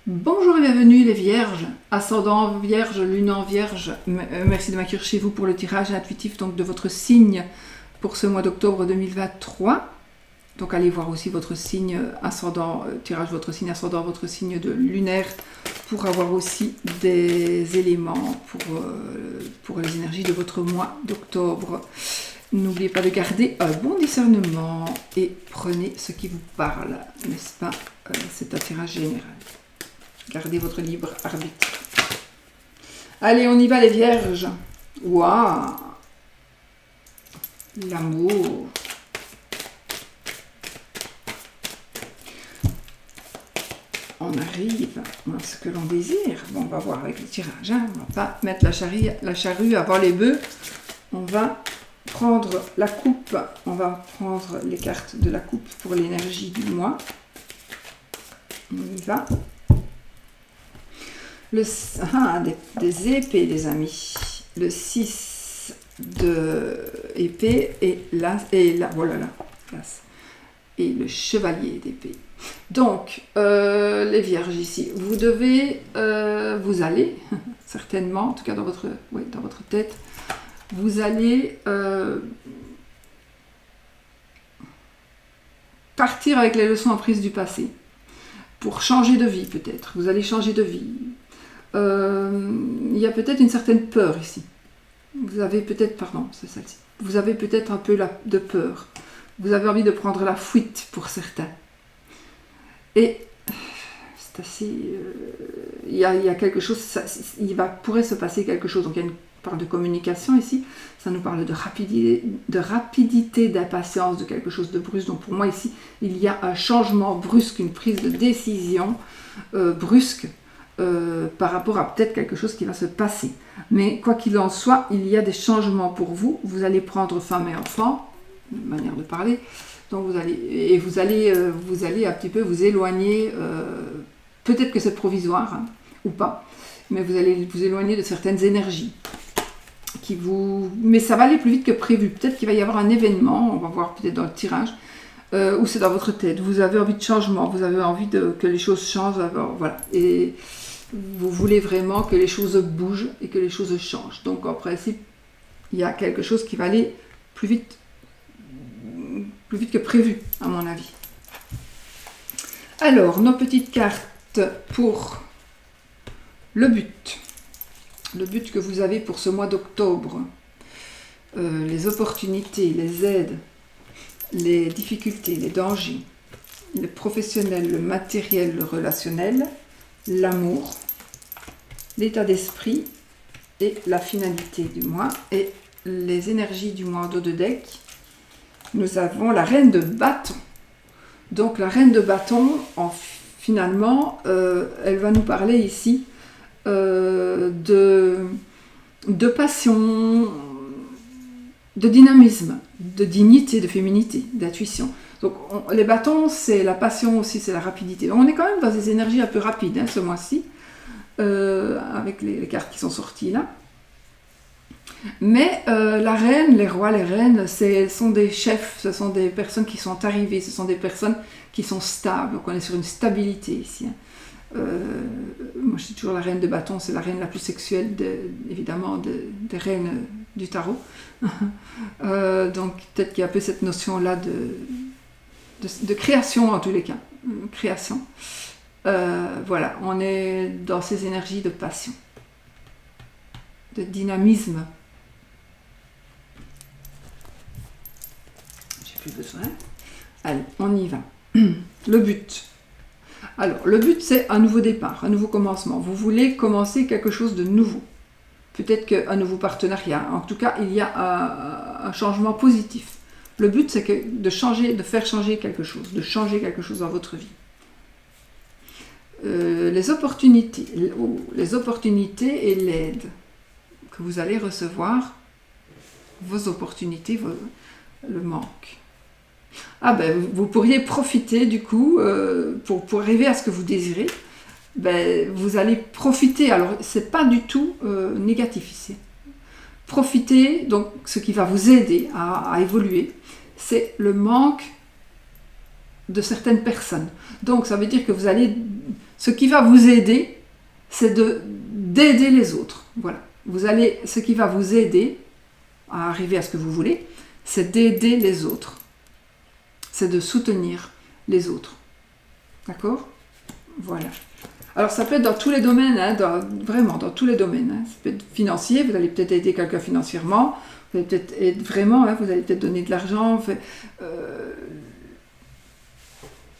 Bonjour et bienvenue les vierges, ascendant vierge, lune en vierge. Merci de m'accueillir chez vous pour le tirage intuitif donc, de votre signe pour ce mois d'octobre 2023. Donc allez voir aussi votre signe ascendant, tirage votre signe ascendant, votre signe de lunaire pour avoir aussi des éléments pour les énergies de votre mois d'octobre. N'oubliez pas de garder un bon discernement et prenez ce qui vous parle, n'est-ce pas? C'est un tirage général. Gardez votre libre arbitre. Allez, on y va les vierges. Waouh! L'amour. On arrive à ce que l'on désire. Bon, on va voir avec le tirage. Hein. On ne va pas mettre la charrue avant les bœufs. On va prendre la coupe. On va prendre les cartes de la coupe pour l'énergie du mois. On y va. Des épées, les amis. Le 6 de épée et là, voilà là. Et le chevalier d'épée. Donc, les vierges ici, vous devez, vous allez, certainement, en tout cas dans votre tête, vous allez partir avec les leçons apprises du passé pour changer de vie peut-être. Vous allez changer de vie. Il y a peut-être une certaine peur ici. Vous avez peut-être, pardon, c'est celle-ci. Vous avez peut-être un peu de peur. Vous avez envie de prendre la fuite pour certains. Et c'est assez... il y a quelque chose, pourrait se passer quelque chose. Donc il y a une part de communication ici. Ça nous parle de rapidité, d'impatience, de quelque chose de brusque. Donc pour moi ici, il y a un changement brusque, une prise de décision brusque. Par rapport à peut-être quelque chose qui va se passer. Mais quoi qu'il en soit, il y a des changements pour vous. Vous allez prendre femme et enfant, une manière de parler. Donc vous allez un petit peu vous éloigner. Peut-être que c'est provisoire hein, ou pas, mais vous allez vous éloigner de certaines énergies. Mais ça va aller plus vite que prévu. Peut-être qu'il va y avoir un événement. On va voir peut-être dans le tirage. Ou c'est dans votre tête. Vous avez envie de changement. Vous avez envie que les choses changent. Voilà. Et vous voulez vraiment que les choses bougent et que les choses changent. Donc en principe, il y a quelque chose qui va aller plus vite que prévu, à mon avis. Alors, nos petites cartes pour le but. Le but que vous avez pour ce mois d'octobre. Les opportunités, les aides, les difficultés, les dangers, le professionnel, le matériel, le relationnel, l'amour, l'état d'esprit et la finalité du mois et les énergies du mois en dos de deck. Nous avons la reine de bâton. Donc la reine de bâton, finalement, elle va nous parler ici de passion, de dynamisme, de dignité, de féminité, d'intuition. Donc les bâtons, c'est la passion aussi, c'est la rapidité. Donc, on est quand même dans des énergies un peu rapides hein, ce mois-ci, avec les cartes qui sont sorties là. Mais la reine, les rois, les reines, ce sont des chefs, ce sont des personnes qui sont arrivées, ce sont des personnes qui sont stables. Donc on est sur une stabilité ici. Moi je suis toujours la reine de bâton, c'est la reine la plus sexuelle évidemment des reines du tarot. Donc peut-être qu'il y a un peu cette notion-là de création en tous les cas. Création. Voilà, on est dans ces énergies de passion, de dynamisme. J'ai plus besoin. Allez, on y va. Le but. Alors, le but, c'est un nouveau départ, un nouveau commencement. Vous voulez commencer quelque chose de nouveau. Peut-être qu'un nouveau partenariat. En tout cas, il y a un changement positif. Le but, c'est de faire changer quelque chose, de changer quelque chose dans votre vie. Les opportunités et l'aide que vous allez recevoir, vos opportunités, le manque. Ah ben, vous pourriez profiter du coup, pour arriver à ce que vous désirez, ben, vous allez profiter, alors c'est pas du tout négatif ici. Profitez, donc ce qui va vous aider à évoluer, c'est le manque de certaines personnes. Donc ça veut dire que vous allez Ce qui va vous aider, c'est d'aider les autres. Voilà. Ce qui va vous aider à arriver à ce que vous voulez, c'est d'aider les autres. C'est de soutenir les autres. D'accord? Voilà. Alors ça peut être dans tous les domaines, hein, vraiment dans tous les domaines. Hein. Ça peut être financier, vous allez peut-être aider quelqu'un financièrement, vous allez peut-être aider vraiment, hein, vous allez peut-être donner de l'argent.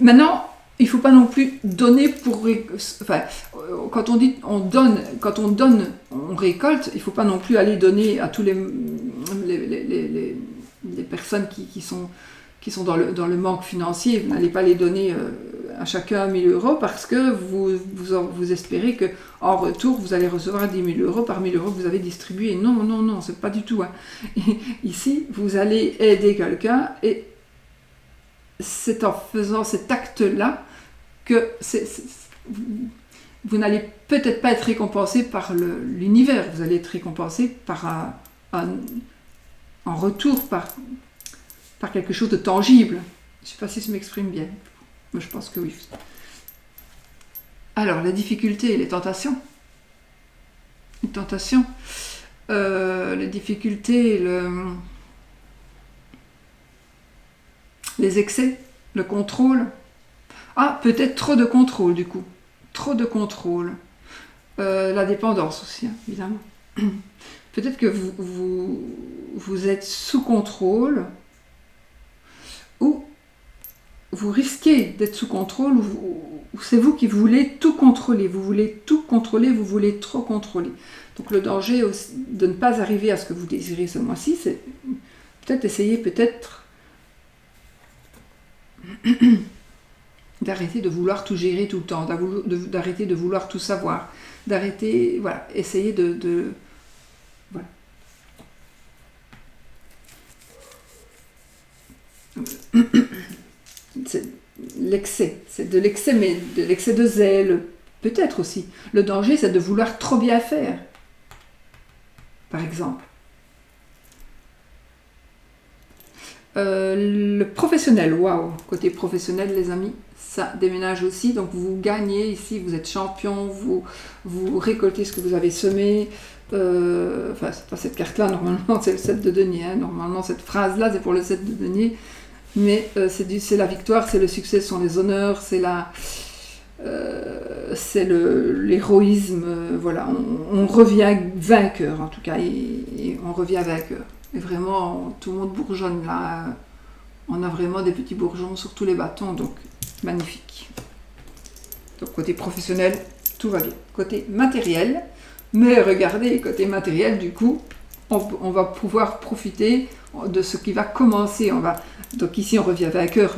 Maintenant, il ne faut pas non plus donner pour... Enfin, quand on dit on donne, on récolte, il ne faut pas non plus aller donner à tous les personnes qui sont dans le manque financier. Vous n'allez pas les donner à chacun 1 000 € parce que vous espérez qu'en retour, vous allez recevoir 10 000 € par 1 000 € que vous avez distribués. Non, c'est pas du tout. Hein. Ici, vous allez aider quelqu'un et c'est en faisant cet acte-là que vous n'allez peut-être pas être récompensé par l'univers, vous allez être récompensé par en retour par quelque chose de tangible. Je ne sais pas si je m'exprime bien, mais je pense que oui. Alors, les difficultés et les tentations. Les tentations, les difficultés, les excès, le contrôle. Ah, peut-être trop de contrôle du coup. Trop de contrôle. La dépendance aussi, hein, évidemment. Peut-être que vous êtes sous contrôle ou vous risquez d'être sous contrôle ou c'est vous qui voulez tout contrôler. Vous voulez tout contrôler, vous voulez trop contrôler. Donc le danger aussi de ne pas arriver à ce que vous désirez ce mois-ci, c'est peut-être essayer d'arrêter de vouloir tout gérer tout le temps, d'arrêter de vouloir tout savoir, d'arrêter, voilà, essayer voilà. C'est l'excès, c'est de l'excès, mais de l'excès de zèle, peut-être aussi. Le danger, c'est de vouloir trop bien faire, par exemple. Le professionnel, waouh, côté professionnel les amis, ça déménage aussi, donc vous gagnez ici, vous êtes champion, vous récoltez ce que vous avez semé, enfin c'est pas cette carte-là, normalement c'est le 7 de denier, hein. Normalement cette phrase-là c'est pour le 7 de denier, mais c'est la victoire, c'est le succès, ce sont les honneurs, c'est l'héroïsme, voilà, on revient vainqueur en tout cas, et on revient vainqueur. Et vraiment, tout le monde bourgeonne là. On a vraiment des petits bourgeons sur tous les bâtons, donc magnifique. Donc côté professionnel, tout va bien. Côté matériel, mais regardez, côté matériel, du coup, on va pouvoir profiter de ce qui va commencer. Donc ici, on revient vainqueur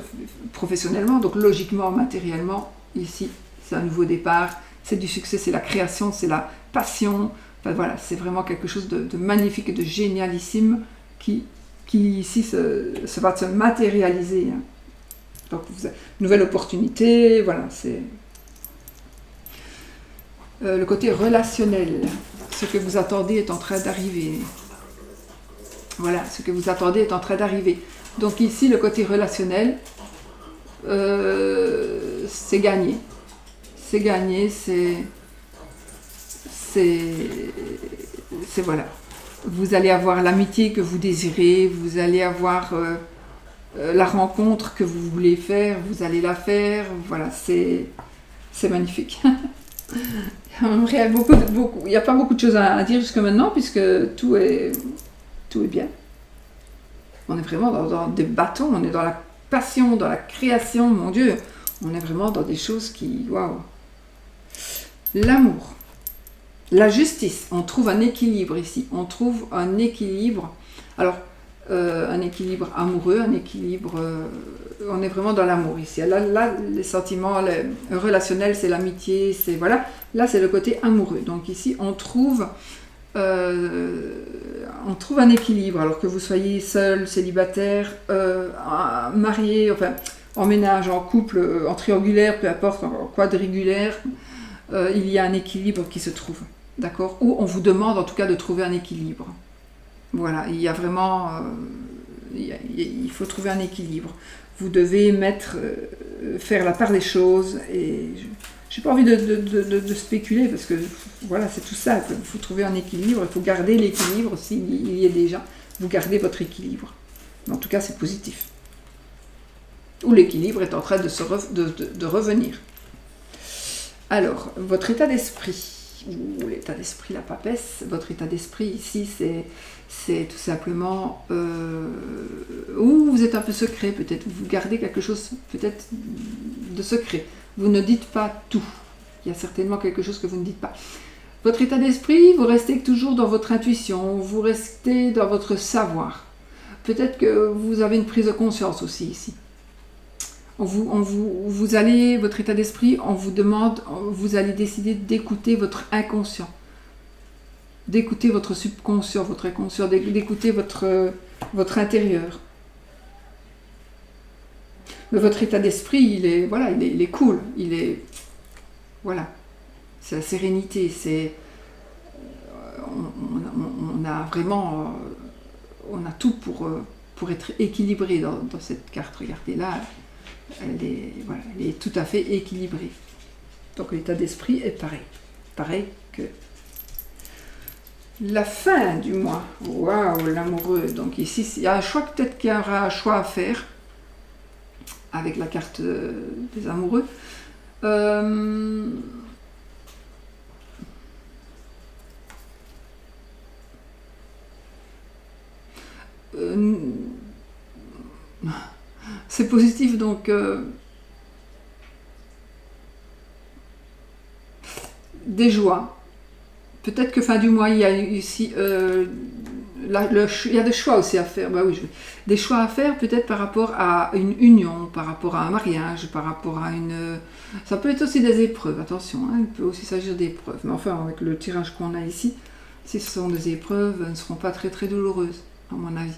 professionnellement, donc logiquement, matériellement, ici, c'est un nouveau départ, c'est du succès, c'est la création, c'est la passion. Enfin, voilà, c'est vraiment quelque chose de magnifique et de génialissime qui ici va se matérialiser. Hein. Donc, vous avez une nouvelle opportunité, voilà, c'est le côté relationnel. Ce que vous attendez est en train d'arriver. Voilà, ce que vous attendez est en train d'arriver. Donc ici, le côté relationnel, c'est gagné. C'est gagné, c'est voilà. Vous allez avoir l'amitié que vous désirez, vous allez avoir la rencontre que vous voulez faire, vous allez la faire, voilà, c'est magnifique. Il n'y a pas beaucoup de choses à dire jusque maintenant puisque tout est bien. On est vraiment dans des bâtons, on est dans la passion, dans la création, mon Dieu, on est vraiment dans des choses qui, waouh. L'amour. La justice, on trouve un équilibre ici, on trouve un équilibre, alors un équilibre amoureux, un équilibre, on est vraiment dans l'amour ici, là les sentiments relationnels, c'est l'amitié, c'est voilà, là c'est le côté amoureux, donc ici on trouve un équilibre, alors que vous soyez seul, célibataire, marié, enfin en ménage, en couple, en triangulaire, peu importe, en quadrigulaire, il y a un équilibre qui se trouve. D'accord ? Ou on vous demande en tout cas de trouver un équilibre. Voilà, il y a vraiment... il faut trouver un équilibre. vous devez faire la part des choses. Et j'ai pas envie de spéculer parce que voilà, c'est tout simple. Il faut trouver un équilibre, il faut garder l'équilibre s'il y est déjà. Vous gardez votre équilibre. Mais en tout cas, c'est positif. Ou l'équilibre est en train de revenir. Alors, votre état d'esprit, ou l'état d'esprit, la papesse, votre état d'esprit ici, c'est tout simplement où vous êtes un peu secret, peut-être, vous gardez quelque chose peut-être de secret. Vous ne dites pas tout. Il y a certainement quelque chose que vous ne dites pas. Votre état d'esprit, vous restez toujours dans votre intuition, vous restez dans votre savoir. Peut-être que vous avez une prise de conscience aussi ici. Vous allez, votre état d'esprit, on vous demande, vous allez décider d'écouter votre inconscient, d'écouter votre subconscient, votre inconscient, d'écouter votre intérieur. Mais votre état d'esprit, il est cool, voilà, c'est la sérénité, on a vraiment, on a tout pour être équilibré dans cette carte. Regardez là. Elle est tout à fait équilibrée. Donc l'état d'esprit est pareil. Pareil que la fin du mois. Waouh, l'amoureux. Donc ici, il y a un choix, peut-être qu'il y aura un choix à faire avec la carte des amoureux. C'est positif, donc des joies. Peut-être que fin du mois, il y a ici il y a des choix aussi à faire. Bah oui, des choix à faire peut-être par rapport à une union, par rapport à un mariage, par rapport à une... Ça peut être aussi des épreuves, attention, hein, il peut aussi s'agir d'épreuves. Mais enfin, avec le tirage qu'on a ici, si ce sont des épreuves, elles ne seront pas très très douloureuses, à mon avis.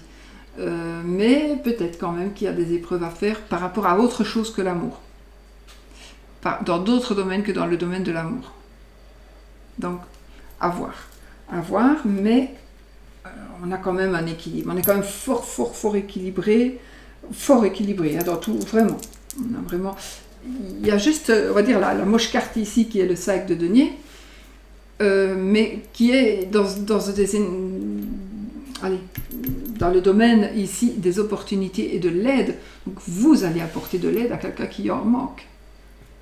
Mais peut-être quand même qu'il y a des épreuves à faire par rapport à autre chose que l'amour. Dans d'autres domaines que dans le domaine de l'amour. Donc, à voir, mais on a quand même un équilibre. On est quand même fort équilibré, hein, dans tout, vraiment. On a vraiment... Il y a juste, on va dire, la moche carte ici qui est le 5 de denier, mais qui est dans le domaine ici des opportunités et de l'aide. Donc vous allez apporter de l'aide à quelqu'un qui en manque.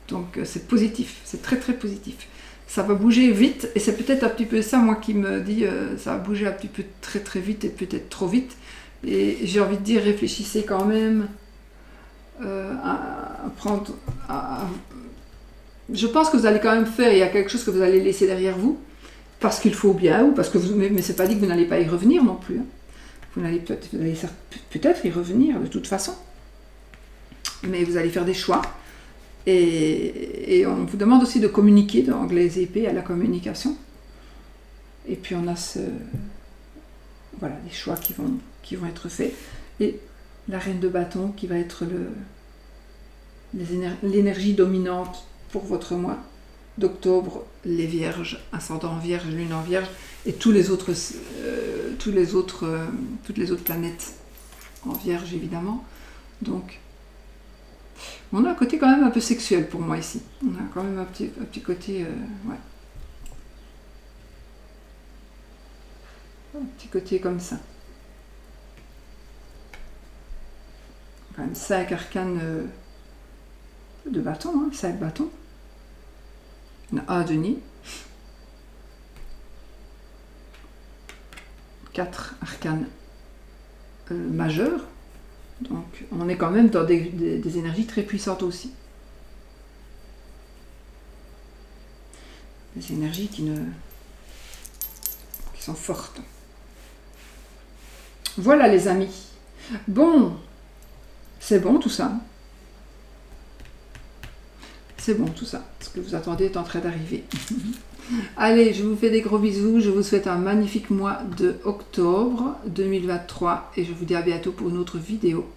Donc c'est positif, c'est très très positif. Ça va bouger vite et c'est peut-être un petit peu ça, moi, qui me dit ça va bouger un petit peu très très vite et peut-être trop vite. Et j'ai envie de dire, réfléchissez quand même je pense que vous allez quand même faire, il y a quelque chose que vous allez laisser derrière vous, parce qu'il faut bien, ou parce que mais c'est pas dit que vous n'allez pas y revenir non plus. Hein. Vous allez peut-être y revenir de toute façon. Mais vous allez faire des choix. Et on vous demande aussi de communiquer, donc les épées à la communication. Et puis on a des choix qui vont être faits. Et la reine de bâton qui va être l'énergie dominante pour votre mois d'octobre, les vierges, ascendant en vierge, lune en vierge, et toutes les autres planètes en vierge, évidemment. Donc, on a un côté quand même un peu sexuel pour moi ici. On a quand même un petit côté... Un petit côté comme ça. Quand même 5 arcanes de bâton, 5 bâtons. Un denier. 4 arcanes majeurs. Donc on est quand même dans des énergies très puissantes aussi. Des énergies qui sont fortes. Voilà les amis. Bon, c'est bon tout ça. C'est bon tout ça. Ce que vous attendez est en train d'arriver. Allez, je vous fais des gros bisous. Je vous souhaite un magnifique mois de octobre 2023 et je vous dis à bientôt pour une autre vidéo.